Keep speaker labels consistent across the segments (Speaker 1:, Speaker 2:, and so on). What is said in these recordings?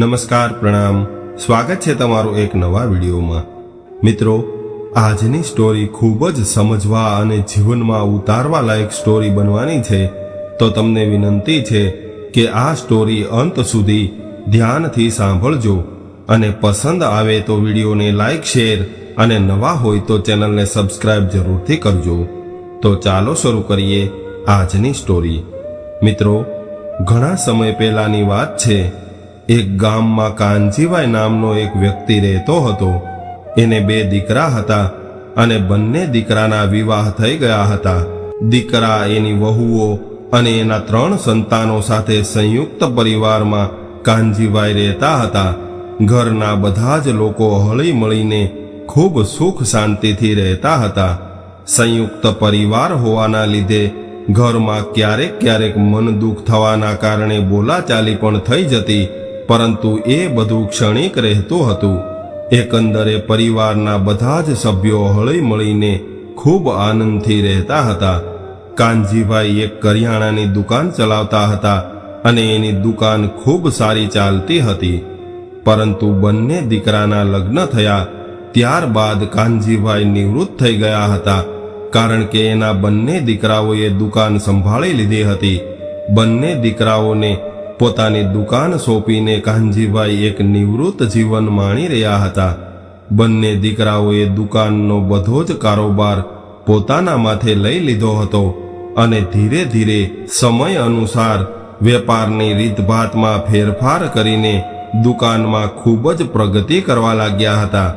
Speaker 1: નમસ્કાર, પ્રણામ, સ્વાગત છે તમારું એક નવા વિડીયોમાં। મિત્રો, આજની સ્ટોરી ખૂબ જ સમજવા અને જીવનમાં ઉતારવા લાયક સ્ટોરી બનવાની છે, તો તમને વિનંતી છે કે આ સ્ટોરી અંત સુધી ધ્યાનથી સાંભળજો અને પસંદ આવે તો વિડીયોને લાઈક, શેર અને નવા હોય તો ચેનલને સબસ્ક્રાઇબ જરૂરથી કરજો। તો ચાલો શરૂ કરીએ આજની સ્ટોરી। મિત્રો, ઘણા સમય પહેલાની વાત છે। એક ગામમાં કાનજીભાઈ નામનો એક વ્યક્તિ રહેતો હતો। એને 2 દીકરા હતા અને બંને દીકરાના વિવાહ થઈ ગયા હતા। દીકરા, એની વહુઓ અને એના 3 સંતાનો સાથે સંયુક્ત પરિવારમાં કાનજીભાઈ રહેતા હતા। ઘરના બધા જ લોકો હળી મળીને ખૂબ સુખ શાંતિથી રહેતા હતા। સંયુક્ત પરિવાર હોવાના લીધે ઘરમાં ક્યારેક ક્યારેક મન દુઃખ થવાના કારણે બોલાચાલી પણ થઈ જતી, પરંતુ એ બધું ક્ષણિક રહેતું હતું। એકંદરે પરિવારના બધા જ સભ્યો હળી મળીને ખૂબ આનંદથી રહેતા હતા। કાનજીભાઈ એક કરિયાણાની દુકાન ચલાવતા હતા અને એની દુકાન ખૂબ સારી ચાલતી હતી, પરંતુ બંને દીકરાના લગ્ન થયા ત્યારબાદ કાનજીભાઈ નિવૃત્ત થઈ ગયા હતા, કારણ કે એના બંને દીકરાઓએ દુકાન સંભાળી લીધી હતી। બંને દીકરાઓને પોતાની દુકાન સોંપીને કાનજીભાઈ એક નિવૃત્ત જીવન માણી રહ્યા હતા। બંને દીકરાઓએ દુકાનનો બધો જ કારોબાર પોતાના માથે લઈ લીધો હતો અને ધીરે ધીરે સમય અનુસાર વેપારની રીતભાતમાં ફેરફાર કરીને દુકાનમાં ખૂબ જ પ્રગતિ કરવા લાગ્યા હતા।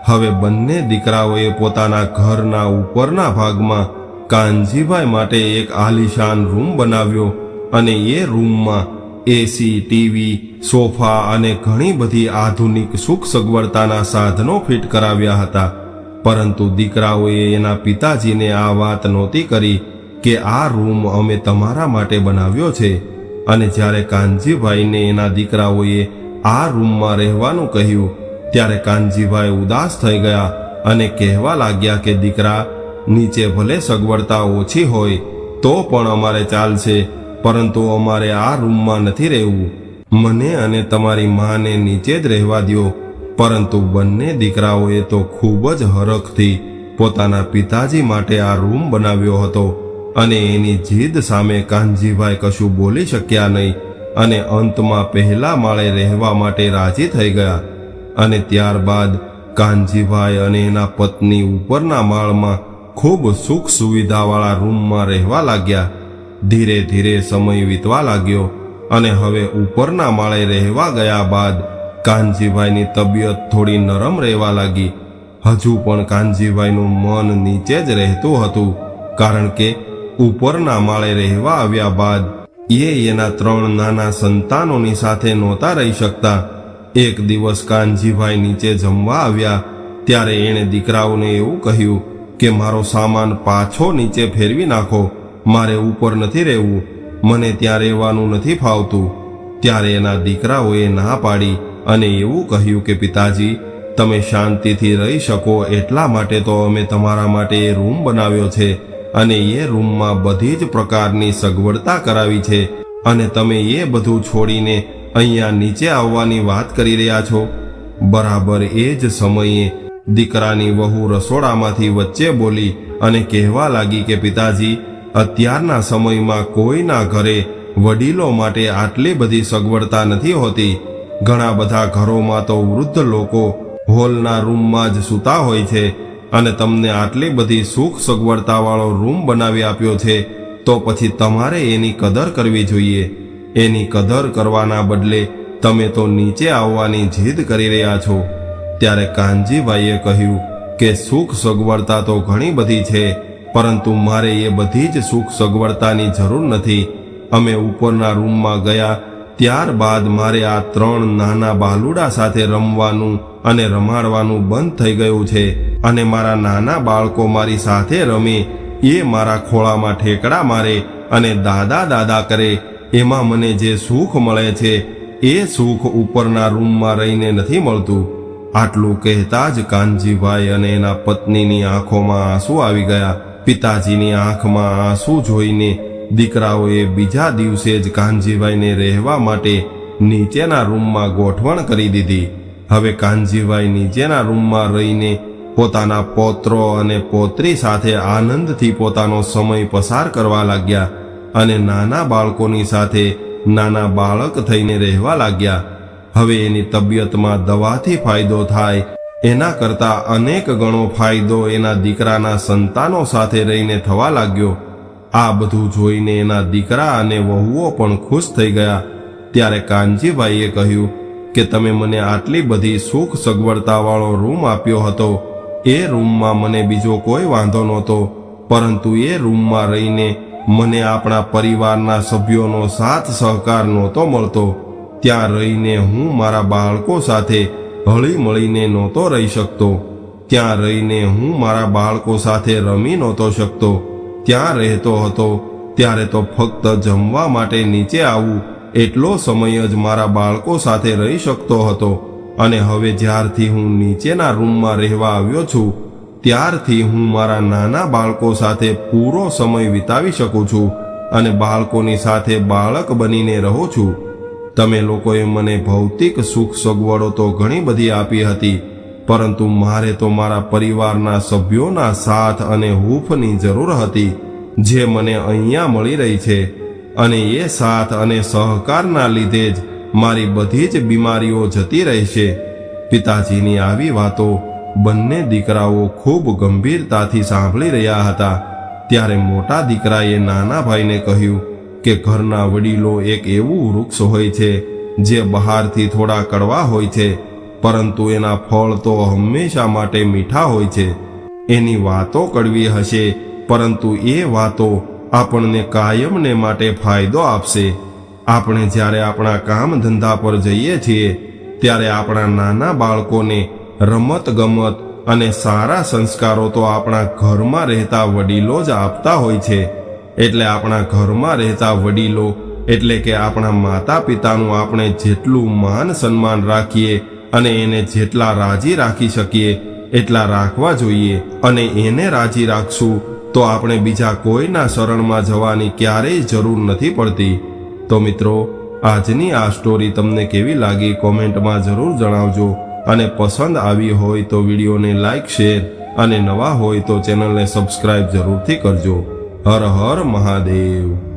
Speaker 1: હવે બંને દીકરાઓએ પોતાના ઘરના ઉપરના ભાગમાં કાનજીભાઈ માટે એક આલીશાન રૂમ બનાવ્યો અને એ રૂમમાં એસી, ટીવી, સોફા અને ઘણી બધી આધુનિક સુખ સગવડતાના સાધનો ફિટ કરાવ્યા હતા। પરંતુ દીકરાઓએ એના પિતાજીને આ વાત નહોતી કરી કે આ રૂમ અમે તમારા માટે બનાવ્યો છે। અને જ્યારે કાનજીભાઈને એના દીકરાઓએ આ રૂમમાં રહેવાનું કહ્યું ત્યારે કાનજીભાઈ ઉદાસ થઈ ગયા અને કહેવા લાગ્યા કે દીકરા, નીચે ભલે સગવડતા ઓછી હોય તો પણ અમારે ચાલશે, પરંતુ અમારે આ રૂમમાં નથી રહેવું। મને અને તમારી માને નીચે જ રહેવા દો। પરંતુ બંને દીકરાઓએ તો ખૂબ જ હરખથી પોતાના પિતાજી માટે આ રૂમ બનાવ્યો હતો અને એની જીદ સામે કાનજીભાઈ કશું બોલી શક્યા નહીં અને અંતમાં પહેલા માળે રહેવા માટે રાજી થઈ ગયા। અને ત્યારબાદ કાનજીભાઈ અને એના પત્ની ઉપરના માળમાં ખૂબ સુખ સુવિધાવાળા રૂમમાં રહેવા લાગ્યા। ધીરે ધીરે સમય વીતવા લાગ્યો અને હવે ઉપરના માળે રહેવા ગયા બાદ કાનજીભાઈની તબિયત થોડી નરમ રહેવા લાગી। હજુ પણ કાનજીભાઈનું મન નીચે જ રહેતું હતું, કારણ કે ઉપરના માળે રહેવા આવ્યા બાદ એના 3 નાના સંતાનોની સાથે નહોતા રહી શકતા। એક દિવસ કાનજીભાઈ નીચે જમવા આવ્યા ત્યારે એણે દીકરાઓને એવું કહ્યું કે મારો સામાન પાછો નીચે ફેરવી નાખો, મારે ઉપર નથી રહેવું, મને ત્યાં રહેવાનું નથી ફાવતું। ત્યારે એના દીકરાઓએ ના પાડી અને એવું કહ્યું કે પિતાજી, તમે શાંતિથી રહી શકો એટલા માટે તો અમે તમારા માટે એ રૂમ બનાવ્યો છે અને એ રૂમમાં બધી જ પ્રકારની સગવડતા કરાવી છે, અને તમે એ બધું છોડીને અહીંયા નીચે આવવાની વાત કરી રહ્યા છો। બરાબર એ જ સમયે દીકરાની વહુ રસોડામાંથી વચ્ચે બોલી અને કહેવા લાગી કે પિતાજી, અત્યારના સમયમાં કોઈના ઘરે વડીલો માટે આટલી બધી સગવડતા નથી હોતી। ઘણા બધા ઘરોમાં તો વૃદ્ધ લોકો હોલના રૂમમાં જ સૂતા હોય છે, અને તમને આટલી બધી સુખ સગવડતાવાળો રૂમ બનાવી આપ્યો છે, તો પછી તમારે એની કદર કરવી જોઈએ। એની કદર કરવાના બદલે તમે તો નીચે આવવાની જીદ કરી રહ્યા છો। ત્યારે કાનજીભાઈએ કહ્યું કે સુખ સગવડતા તો ઘણી બધી છે, પરંતુ મારે એ બધી જ સુખ સગવડતાની જરૂર નથી। અમે ઉપરના રૂમમાં ગયા ત્યારબાદ મારે આ 3 નાના બાલુડા સાથે રમવાનું અને રમાડવાનું બંધ થઈ ગયું છે, અને મારા નાના બાળકો મારી સાથે રમે, એ મારા ખોળામાં ઠેકડા મારે અને દાદા દાદા કરે, એમાં મને જે સુખ મળે છે એ સુખ ઉપરના રૂમમાં રહીને નથી મળતું। આટલું કહેતા જ કાનજીભાઈ અને એના પત્નીની આંખોમાં આંસુ આવી ગયા। પિતાજીની આંખમાં આંસુ જોઈને દીકરાઓએ બીજા દિવસે જ કાનજીભાઈને રહેવા માટે નીચેના રૂમમાં ગોઠવણ કરી દીધી. હવે કાનજીભાઈ નીચેના રૂમમાં રહીને પોતાના પૌત્રો અને પૌત્રી સાથે આનંદથી પોતાનો સમય પસાર કરવા લાગ્યા અને નાના બાળકોની સાથે નાના બાળક થઈને રહેવા લાગ્યા. હવે એની તબિયતમાં દવાથી ફાયદો થાય એના કરતાં અનેક ગણો ફાયદો એના દીકરાના સંતાનો સાથે રહીને થવા લાગ્યો. આ બધું જોઈને એના દીકરા અને વહુઓ પણ ખુશ થઈ ગયા. ત્યારે કાનજીભાઈએ કહ્યું કે તમે મને આટલી બધી સુખ સગવડતાવાળો રૂમ આપ્યો હતો. એ રૂમમાં મને બીજો કોઈ વાંધો નહોતો, પરંતુ એ રૂમમાં રહીને મને આપણા પરિવારના સભ્યોનો સાથ સહકાર નહોતો મળતો. ત્યાં રહીને હું મારા બાળકો સાથે હળી મળીને નહોતો રહી શકતો. ત્યાં રહીને હું મારા બાળકો સાથે રમી નહોતો શકતો. ત્યાં રહેતો હતો ત્યારે તો ફક્ત જમવા માટે નીચે આવવું એટલો સમય જ મારા બાળકો સાથે રહી શકતો હતો. અને હવે જ્યારથી હું નીચેના રૂમમાં રહેવા આવ્યો છું ત્યારથી હું મારા નાના બાળકો સાથે પૂરો સમય વિતાવી શકું છું અને બાળકોની સાથે બાળક બનીને રહું છું. તમે લોકોએ મને ભૌતિક સુખ સગવડો તો ઘણી બધી આપી હતી, પરંતુ મારે તો મારા પરિવારના સભ્યોના સાથ અને હૂંફની જરૂર હતી, જે મને અહીંયા મળી રહી છે. અને એ સાથ અને સહકારના લીધે જ મારી બધી જ બીમારીઓ જતી રહેશે. પિતાજીની આવી વાતો બંને દીકરાઓ ખૂબ ગંભીરતાથી સાંભળી રહ્યા હતા. ત્યારે મોટા દીકરાએ નાના ભાઈને કહ્યું કે ઘરના વડીલો એક એવું વૃક્ષ હોય છે જે બહારથી થોડા કડવા હોય છે, પરંતુ એના ફળ તો હંમેશા માટે મીઠા હોય છે. એની વાતો કડવી હશે, પરંતુ એ વાતો આપણને કાયમને માટે ફાયદો આપશે. આપણે જ્યારે આપણા કામ ધંધા પર જઈએ છીએ ત્યારે આપણા નાના બાળકોને રમત ગમત અને સારા સંસ્કારો તો આપણા ઘરમાં રહેતા વડીલો જ આપતા હોય છે. એટલે આપણા ઘરમાં રહેતા વડીલો એટલે કે આપણા માતા પિતાનું આપણે જેટલું માન સન્માન રાખીએ અને એને જેટલા રાજી રાખી શકીએ એટલા રાખવા જોઈએ. અને એને રાજી રાખશું તો આપણે બીજા કોઈના શરણમાં જવાની ક્યારેય જરૂર નથી પડતી. તો મિત્રો, આજની આ સ્ટોરી તમને કેવી લાગી કોમેન્ટમાં જરૂર જણાવજો. અને પસંદ આવી હોય તો વિડીયોને લાઈક, શેર અને નવા હોય તો ચેનલને સબસ્ક્રાઇબ જરૂરથી કરજો. હર હર મહાદેવ.